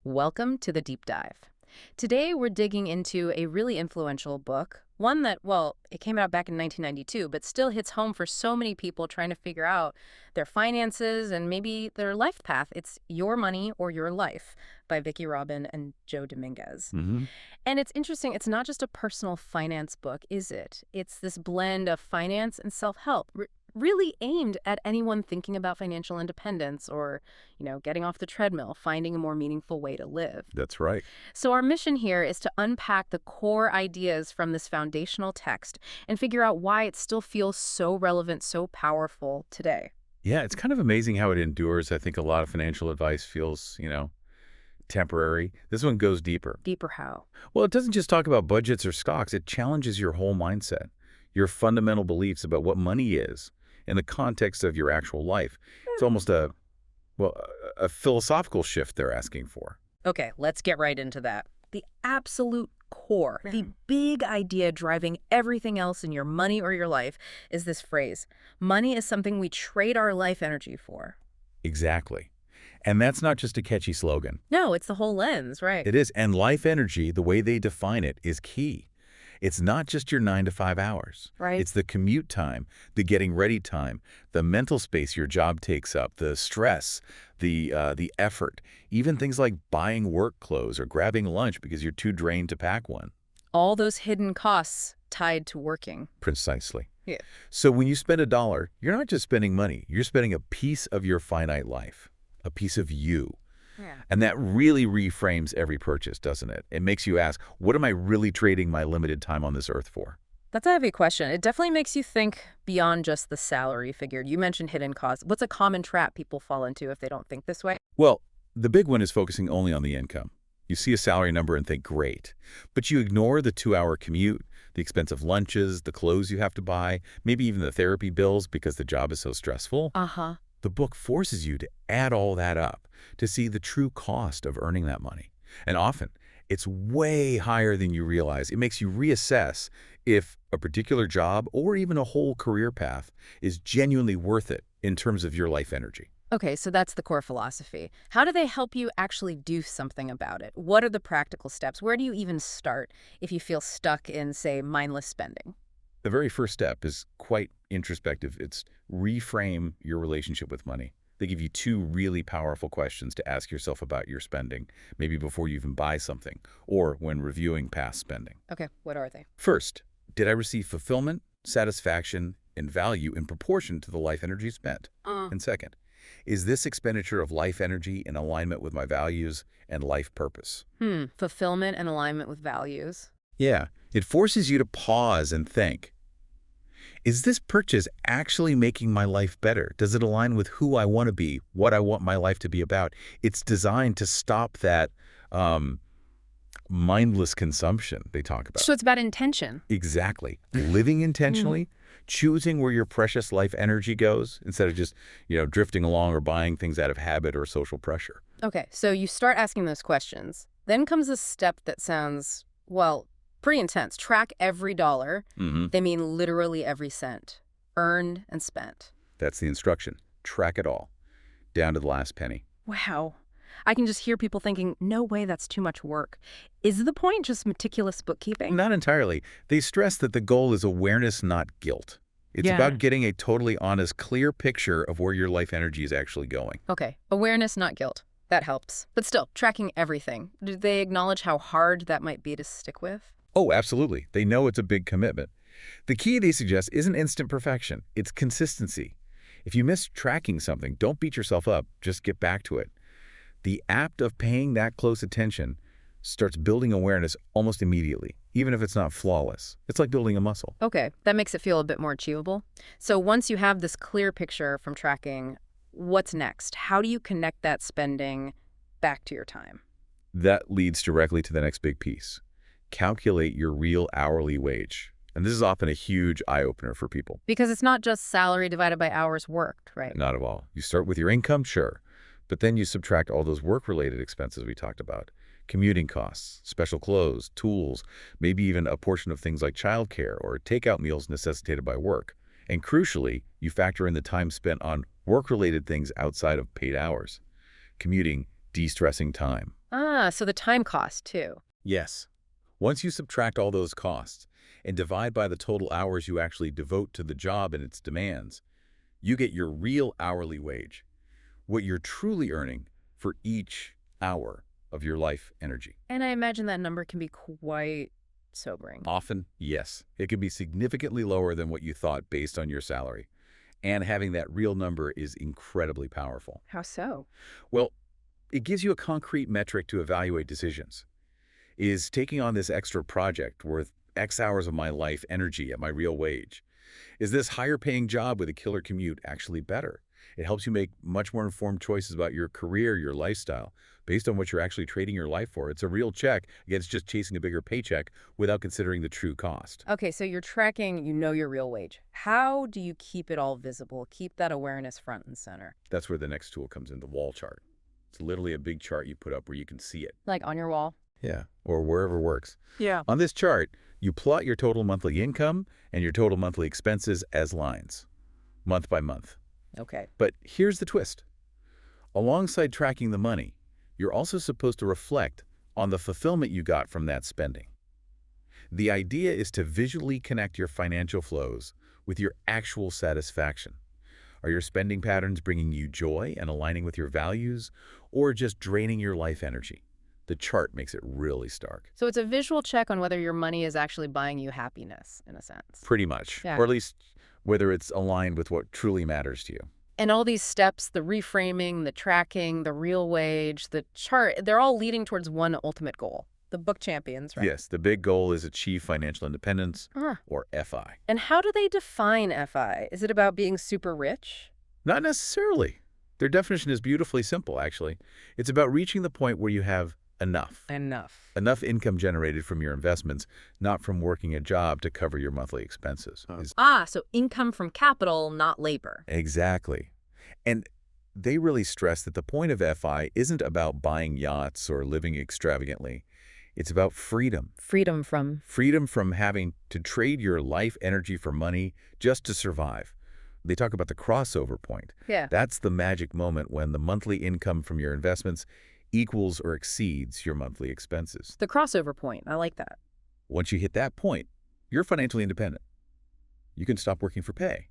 Welcome to the deep dive. Today we're digging into a really influential book, one that, well, it came out back in 1992, but still hits home for so many people trying to figure out their finances and maybe their life path. It's Your Money or Your Life by Vicki and Joe Dominguez. hmm And it's interesting, it's not just a personal finance book, is it? It's this blend of finance and self-help, really aimed at anyone thinking about financial independence or, getting off the treadmill, finding a more meaningful way to live. That's right. So our mission here is to unpack the core ideas from this foundational text and figure out why it still feels so relevant, so powerful today. Yeah, it's kind of amazing how it endures. I think a lot of financial advice feels, temporary. This one goes deeper. Deeper how? Well, it doesn't just talk about budgets or stocks. It challenges your whole mindset, your fundamental beliefs about what money is in the context of your actual life. It's almost a philosophical shift they're asking for. Okay, let's get right into that. The absolute core, the big idea driving everything else in your money or your life is this phrase: money is something we trade our life energy for. Exactly. And that's not just a catchy slogan. No, it's the whole lens, right? It is. And life energy, the way they define it, is key. It's not just your 9 to 5 hours. Right. It's the commute time, the getting ready time, the mental space your job takes up, the stress, the effort, even things like buying work clothes or grabbing lunch because you're too drained to pack one. All those hidden costs tied to working. Precisely. Yeah. So when you spend $1, you're not just spending money. You're spending a piece of your finite life, a piece of you. Yeah. And that really reframes every purchase, doesn't it? It makes you ask, what am I really trading my limited time on this earth for? That's a heavy question. It definitely makes you think beyond just the salary figure. You mentioned hidden costs. What's a common trap people fall into if they don't think this way? Well, the big one is focusing only on the income. You see a salary number and think, great. But you ignore the 2-hour commute, the expensive lunches, the clothes you have to buy, maybe even the therapy bills because the job is so stressful. Uh-huh. The book forces you to add all that up to see the true cost of earning that money. And often, it's way higher than you realize. It makes you reassess if a particular job or even a whole career path is genuinely worth it in terms of your life energy. Okay, so that's the core philosophy. How do they help you actually do something about it? What are the practical steps? Where do you even start if you feel stuck in, say, mindless spending? The very first step is quite introspective. It's reframe your relationship with money. They give you 2 really powerful questions to ask yourself about your spending, maybe before you even buy something, or when reviewing past spending. Okay, what are they? First, did I receive fulfillment, satisfaction, and value in proportion to the life energy spent? And second, is this expenditure of life energy in alignment with my values and life purpose? Fulfillment and alignment with values. Yeah, it forces you to pause and think. Is this purchase actually making my life better? Does it align with who I want to be, what I want my life to be about? It's designed to stop that mindless consumption they talk about. So it's about intention. Exactly. Living intentionally, choosing where your precious life energy goes instead of just, drifting along or buying things out of habit or social pressure. Okay, so you start asking those questions. Then comes a step that sounds, well, pretty intense. Track every dollar. They mean literally every cent, earned and spent. That's the instruction. Track it all, down to the last penny. Wow. I can just hear people thinking, no way, that's too much work. Is the point just meticulous bookkeeping? Not entirely. They stress that the goal is awareness, not guilt. It's Yeah. about getting a totally honest, clear picture of where your life energy is actually going. Okay, awareness, not guilt. That helps. But still, tracking everything. Do they acknowledge how hard that might be to stick with? Oh, absolutely. They know it's a big commitment. The key they suggest isn't instant perfection. It's consistency. If you miss tracking something, don't beat yourself up. Just get back to it. The act of paying that close attention starts building awareness almost immediately, even if it's not flawless. It's like building a muscle. Okay, that makes it feel a bit more achievable. So once you have this clear picture from tracking, what's next? How do you connect that spending back to your time? That leads directly to the next big piece. Calculate your real hourly wage. And this is often a huge eye-opener for people. Because it's not just salary divided by hours worked, right? Not at all. You start with your income, sure, but then you subtract all those work-related expenses we talked about. Commuting costs, special clothes, tools, maybe even a portion of things like childcare or takeout meals necessitated by work. And crucially, you factor in the time spent on work-related things outside of paid hours. Commuting, de-stressing time, Ah, so the time cost, too. Yes. Once you subtract all those costs and divide by the total hours you actually devote to the job and its demands, you get your real hourly wage, what you're truly earning for each hour of your life energy. And I imagine that number can be quite sobering. Often, yes, it can be significantly lower than what you thought based on your salary. And having that real number is incredibly powerful. How so? Well, it gives you a concrete metric to evaluate decisions. Is taking on this extra project worth X hours of my life energy at my real wage? Is this higher paying job with a killer commute actually better? It helps you make much more informed choices about your career, your lifestyle, based on what you're actually trading your life for. It's a real check against just chasing a bigger paycheck without considering the true cost. Okay, so you're tracking, your real wage. How do you keep it all visible, keep that awareness front and center? That's where the next tool comes in, the wall chart. It's literally a big chart you put up where you can see it. Like on your wall? Yeah, or wherever works. Yeah. On this chart, you plot your total monthly income and your total monthly expenses as lines, month by month. Okay. But here's the twist. Alongside tracking the money, you're also supposed to reflect on the fulfillment you got from that spending. The idea is to visually connect your financial flows with your actual satisfaction. Are your spending patterns bringing you joy and aligning with your values, or just draining your life energy? The chart makes it really stark. So it's a visual check on whether your money is actually buying you happiness, in a sense. Pretty much. Yeah. Or at least whether it's aligned with what truly matters to you. And all these steps, the reframing, the tracking, the real wage, the chart, they're all leading towards one ultimate goal. The book champions, right? Yes, the big goal is achieve financial independence, Ah. or FI. And how do they define FI? Is it about being super rich? Not necessarily. Their definition is beautifully simple, actually. It's about reaching the point where you have enough. Enough. Enough income generated from your investments, not from working a job to cover your monthly expenses. So income from capital, not labor. Exactly. And they really stress that the point of FI isn't about buying yachts or living extravagantly. It's about freedom. Freedom from. Freedom from having to trade your life energy for money just to survive. They talk about the crossover point. Yeah. That's the magic moment when the monthly income from your investments equals or exceeds your monthly expenses. The crossover point. I like that. Once you hit that point, you're financially independent. You can stop working for pay.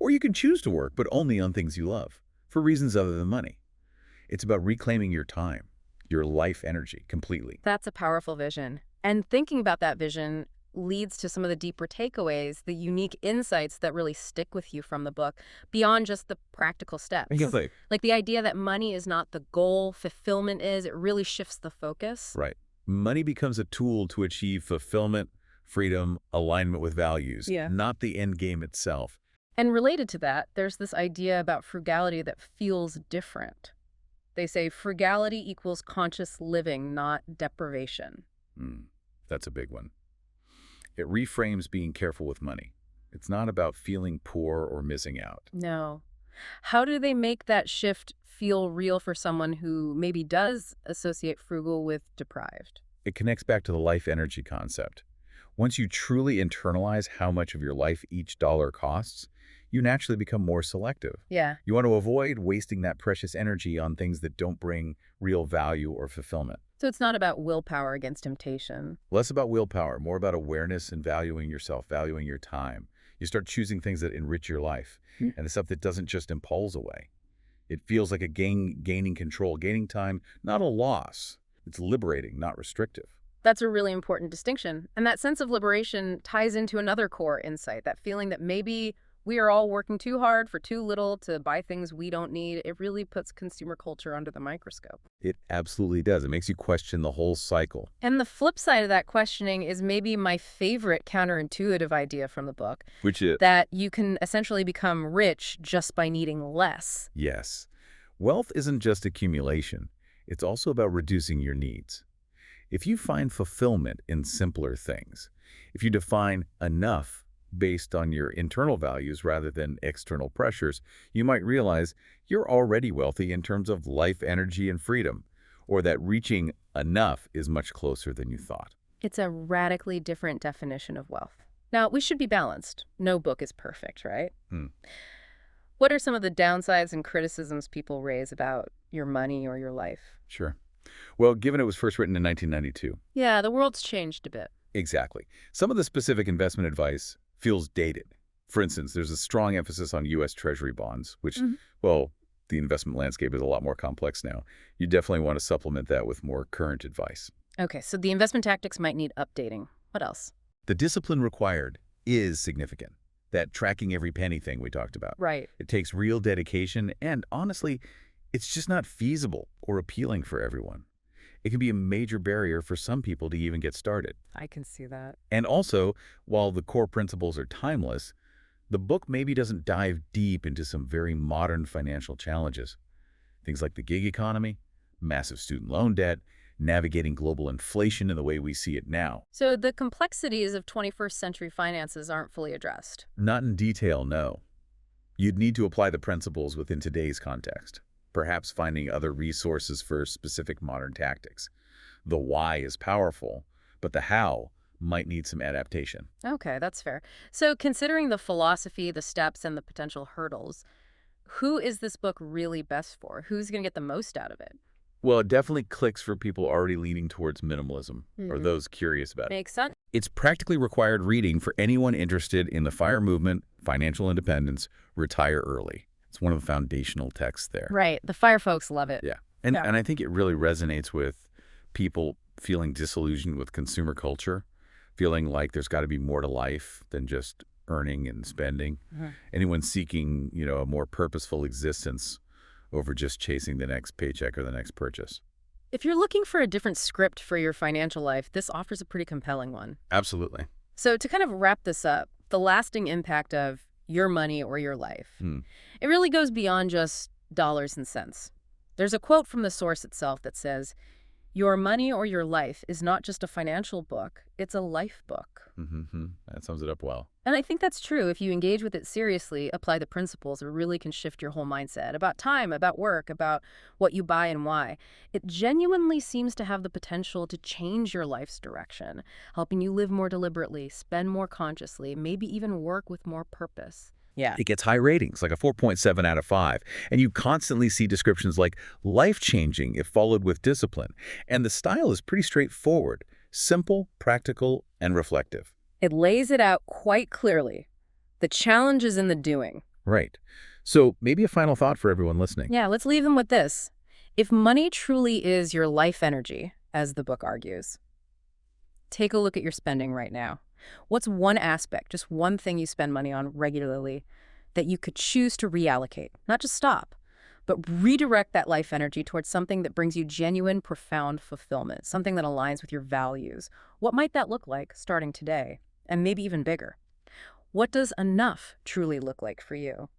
Or you can choose to work, but only on things you love, for reasons other than money. It's about reclaiming your time, your life energy, completely. That's a powerful vision. And thinking about that vision leads to some of the deeper takeaways, the unique insights that really stick with you from the book, beyond just the practical steps. Like the idea that money is not the goal, fulfillment is, it really shifts the focus. Right. Money becomes a tool to achieve fulfillment, freedom, alignment with values, not the end game itself. And related to that, there's this idea about frugality that feels different. They say frugality equals conscious living, not deprivation. That's a big one. It reframes being careful with money. It's not about feeling poor or missing out. No. How do they make that shift feel real for someone who maybe does associate frugal with deprived? It connects back to the life energy concept. Once you truly internalize how much of your life each dollar costs, you naturally become more selective. Yeah. You want to avoid wasting that precious energy on things that don't bring real value or fulfillment. So it's not about willpower against temptation. Less about willpower, more about awareness and valuing yourself, valuing your time. You start choosing things that enrich your life and the stuff that doesn't just impulse away. It feels like a gaining control, gaining time, not a loss. It's liberating, not restrictive. That's a really important distinction. And that sense of liberation ties into another core insight, that feeling that maybe we are all working too hard for too little to buy things we don't need. It really puts consumer culture under the microscope. It absolutely does. It makes you question the whole cycle. And the flip side of that questioning is maybe my favorite counterintuitive idea from the book. Which is? That you can essentially become rich just by needing less. Yes. Wealth isn't just accumulation. It's also about reducing your needs. If you find fulfillment in simpler things, if you define enough based on your internal values rather than external pressures, you might realize you're already wealthy in terms of life energy and freedom, or that reaching enough is much closer than you thought. It's a radically different definition of wealth. Now, we should be balanced. No book is perfect, right? What are some of the downsides and criticisms people raise about your money or your life? Sure. Well, given it was first written in 1992. Yeah, the world's changed a bit. Exactly. Some of the specific investment advice feels dated. For instance, there's a strong emphasis on U.S. Treasury bonds, which, Mhm. well, the investment landscape is a lot more complex now. You definitely want to supplement that with more current advice. Okay, so the investment tactics might need updating. What else? The discipline required is significant. That tracking every penny thing we talked about. Right. It takes real dedication, and honestly, it's just not feasible or appealing for everyone. It can be a major barrier for some people to even get started. I can see that. And also, while the core principles are timeless, the book maybe doesn't dive deep into some very modern financial challenges. Things like the gig economy, massive student loan debt, navigating global inflation in the way we see it now. So the complexities of 21st century finances aren't fully addressed. Not in detail, no. You'd need to apply the principles within today's context, perhaps finding other resources for specific modern tactics. The why is powerful, but the how might need some adaptation. Okay, that's fair. So considering the philosophy, the steps, and the potential hurdles, who is this book really best for? Who's going to get the most out of it? Well, it definitely clicks for people already leaning towards minimalism, or Mhm. those curious about it. Makes sense. It's practically required reading for anyone interested in the FIRE movement, financial independence, retire early. It's one of the foundational texts there. Right. The fire folks love it. Yeah. And, Yeah. and I think it really resonates with people feeling disillusioned with consumer culture, feeling like there's got to be more to life than just earning and spending. Mhm. Anyone seeking, a more purposeful existence over just chasing the next paycheck or the next purchase. If you're looking for a different script for your financial life, this offers a pretty compelling one. Absolutely. So to kind of wrap this up, the lasting impact of your money or your life, Hmm. it really goes beyond just dollars and cents. There's a quote from the source itself that says, "Your money or your life is not just a financial book, it's a life book." Mm-hmm. That sums it up well. And I think that's true. If you engage with it seriously, apply the principles, it really can shift your whole mindset about time, about work, about what you buy and why. It genuinely seems to have the potential to change your life's direction, helping you live more deliberately, spend more consciously, maybe even work with more purpose. Yeah. It gets high ratings, like a 4.7 out of 5. And you constantly see descriptions like life-changing if followed with discipline. And the style is pretty straightforward, simple, practical, and reflective. It lays it out quite clearly. The challenge is in the doing. Right. So maybe a final thought for everyone listening. Yeah, let's leave them with this. If money truly is your life energy, as the book argues, take a look at your spending right now. What's one aspect, just one thing you spend money on regularly that you could choose to reallocate? Not just stop, but redirect that life energy towards something that brings you genuine, profound fulfillment, something that aligns with your values. What might that look like starting today? And maybe even bigger. What does enough truly look like for you?